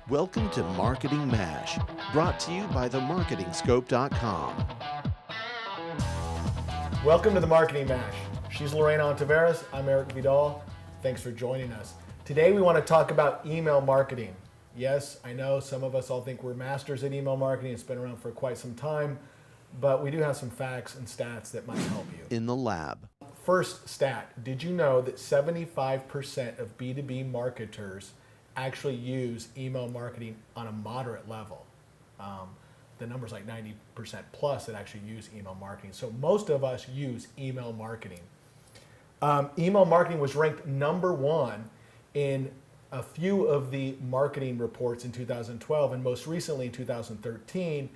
Welcome to Marketing MASH, brought to you by themarketingscope.com. Welcome to the Marketing MASH. She's Lorena Ontiveros. I'm Eric Vidal. Thanks for joining us. Today we want to talk about email marketing. Yes, I know some of us all think we're masters at email marketing. It's been around for quite some time, but we do have some facts and stats that might help you. In the lab. First stat, did you know that 75% of B2B marketers actually use email marketing on a moderate level? The number's like 90% plus that actually use email marketing. So most of us use email marketing. Email marketing was ranked number one in a few of the marketing reports in 2012, and most recently in 2013,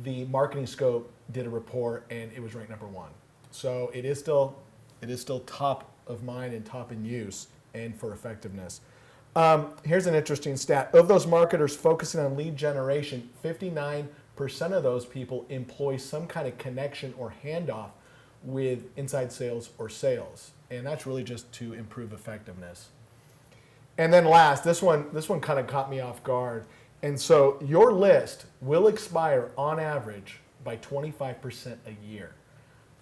the Marketing Scope did a report and it was ranked number one. So it is still top of mind and top in use and for effectiveness. Here's an interesting stat. Of those marketers focusing on lead generation, 59% of those people employ some kind of connection or handoff with inside sales or sales. And that's really just to improve effectiveness. And then last, this one kind of caught me off guard. And so your list will expire on average by 25% a year.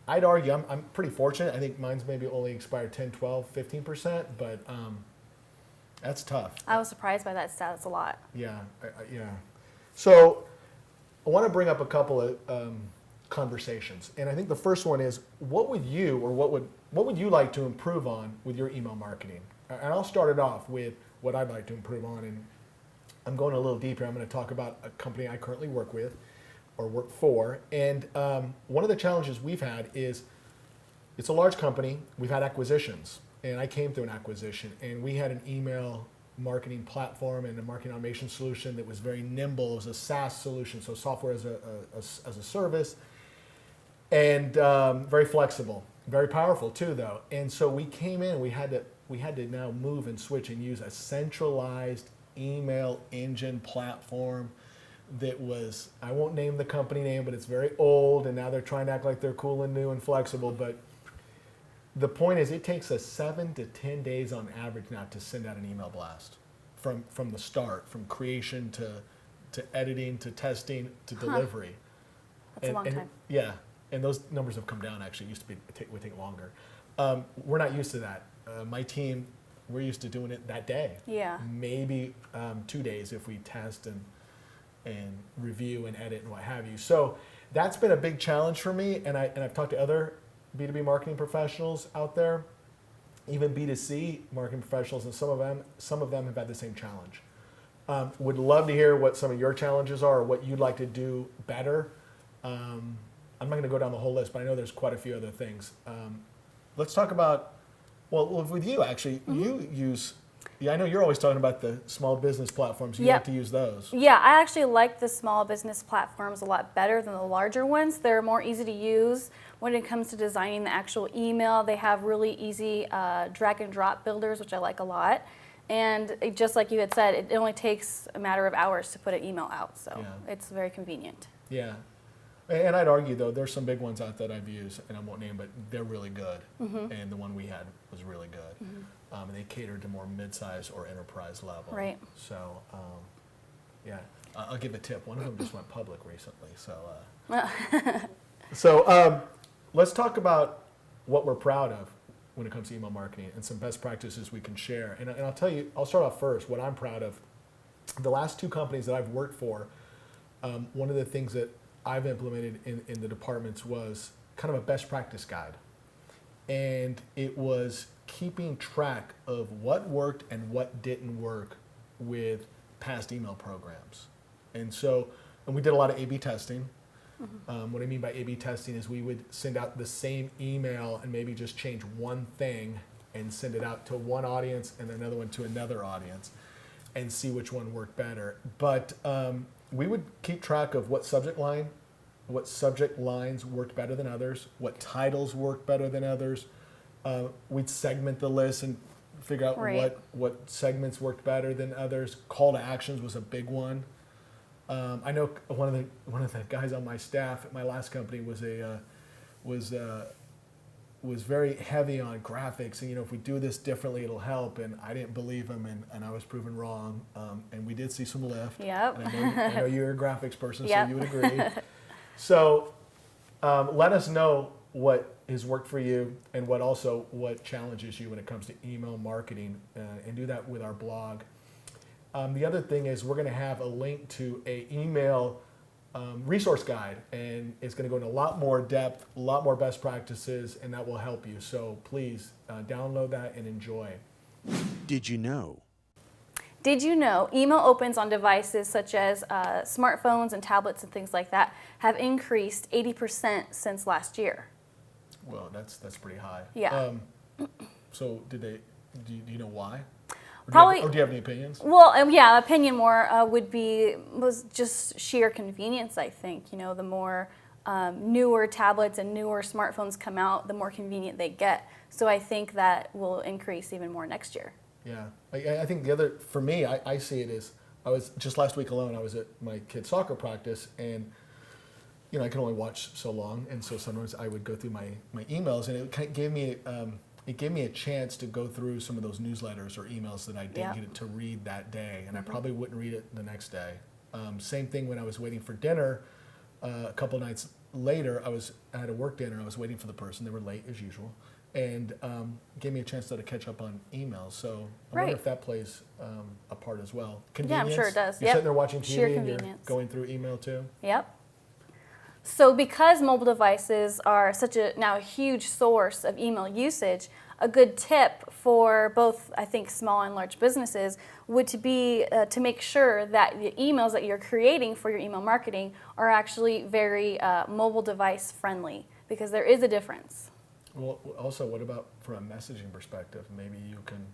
I'd argue, I'm pretty fortunate. I think mine's maybe only expired 10, 12, 15%, but that's tough. I was surprised by that stat. That's a lot. Yeah, yeah. So I want to bring up a couple of conversations, and I think the first one is, what would you like to improve on with your email marketing? And I'll start it off with what I'd like to improve on, and I'm going a little deeper. I'm going to talk about a company I currently work with or work for, and one of the challenges we've had is it's a large company. We've had acquisitions. And I came through an acquisition, and we had an email marketing platform and a marketing automation solution that was very nimble. It was a SaaS solution, so software as a service, and very flexible, very powerful too, though. And so we came in. We had to now move and switch and use a centralized email engine platform that was, I won't name the company name, but it's very old, and now they're trying to act like they're cool and new and flexible, but the point is, it takes us 7 to 10 days on average now to send out an email blast from the start, from creation to editing to testing to delivery. That's a long time. Yeah, and those numbers have come down. Actually, it used to be would take longer. We're not used to that. My team, we're used to doing it that day. Yeah. Maybe 2 days if we test and review and edit and what have you. So that's been a big challenge for me, and I've talked to other B2B marketing professionals out there, even B2C marketing professionals, and some of them have had the same challenge. Would love to hear what some of your challenges are or what you'd like to do better. I'm not going to go down the whole list, but I know there's quite a few other things. Let's talk about, well, with you actually, you use, I know you're always talking about the small business platforms. You like to use those. Yeah, I actually like the small business platforms a lot better than the larger ones. They're more easy to use when it comes to designing the actual email. They have really easy drag and drop builders, which I like a lot. And just like you had said, it only takes a matter of hours to put an email out. So it's very convenient. Yeah. And I'd argue, though, there's some big ones out that I've used, and I won't name, but they're really good. And the one we had was really good. And they catered to more mid-size or enterprise level. Right. So, yeah, I'll give a tip. One of them just went public recently. So, let's talk about what we're proud of when it comes to email marketing and some best practices we can share. And I'll tell you, I'll start off first, what I'm proud of. The last two companies that I've worked for, one of the things that I've implemented in the departments was kind of a best practice guide. And it was keeping track of what worked and what didn't work with past email programs. And we did a lot of A/B testing. What I mean by A/B testing is we would send out the same email and maybe just change one thing and send it out to one audience and another one to another audience and see which one worked better. But we would keep track of what subject lines worked better than others, what titles worked better than others. We'd segment the list and figure out what segments worked better than others. Call to actions was a big one. I know one of the guys on my staff at my last company was was very heavy on graphics, and if we do this differently, it'll help. And I didn't believe him, and I was proven wrong. And we did see some lift. Yep. And I know you're a graphics person, Yep. so you would agree. So let us know what has worked for you and what challenges you when it comes to email marketing, and do that with our blog. The other thing is we're going to have a link to a email resource guide, and it's going to go into a lot more depth, a lot more best practices, and that will help you. So please download that and enjoy. Did you know? Did you know email opens on devices such as smartphones and tablets and things like that have increased 80% since last year? Well, that's pretty high. Yeah. So do you know why? Probably. Or do you have any opinions? Well, yeah, opinion more was just sheer convenience. I think the more newer tablets and newer smartphones come out, the more convenient they get. So I think that will increase even more next year. Yeah, I think the other, for me, I see it as, I was just last week alone. I was at my kid's soccer practice, and I can only watch so long, and so sometimes I would go through my emails, and it gave me a chance to go through some of those newsletters or emails that I didn't get to read that day, and I probably wouldn't read it the next day. Same thing when I was waiting for dinner. A couple nights later, I had a work dinner. I was waiting for the person. They were late as usual, and gave me a chance to catch up on emails. So I wonder if that plays a part as well. Convenience. Yeah, I'm sure it does. You're sitting there watching TV Sheer and you're convenience. going through email too. Yep. So because mobile devices are such a huge source of email usage, a good tip for both, I think, small and large businesses would be to make sure that the emails that you're creating for your email marketing are actually very mobile device friendly, because there is a difference. Well, also, what about from a messaging perspective? Maybe you can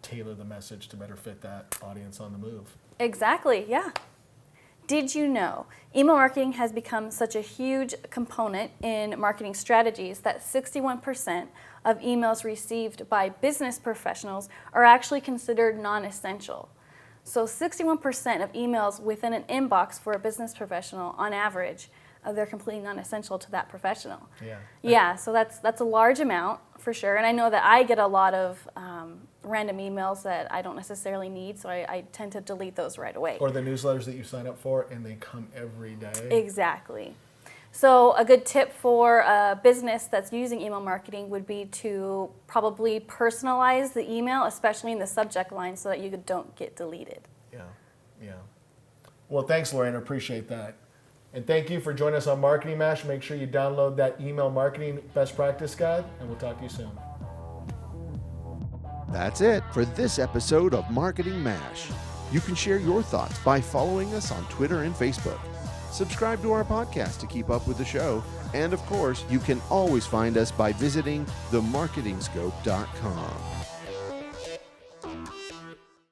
tailor the message to better fit that audience on the move. Exactly, yeah. Did you know email marketing has become such a huge component in marketing strategies that 61% of emails received by business professionals are actually considered non-essential? So 61% of emails within an inbox for a business professional, on average, they're completely non-essential to that professional. Yeah. Yeah, so that's a large amount for sure. And I know that I get a lot of random emails that I don't necessarily need, so I tend to delete those right away. Or the newsletters that you sign up for, and they come every day. Exactly. So a good tip for a business that's using email marketing would be to probably personalize the email, especially in the subject line, so that you don't get deleted. Yeah. Well, thanks, Lorraine. I appreciate that. And thank you for joining us on Marketing Mash. Make sure you download that email marketing best practice guide, and we'll talk to you soon. That's it for this episode of Marketing Mash. You can share your thoughts by following us on Twitter and Facebook. Subscribe to our podcast to keep up with the show. And of course, you can always find us by visiting themarketingscope.com.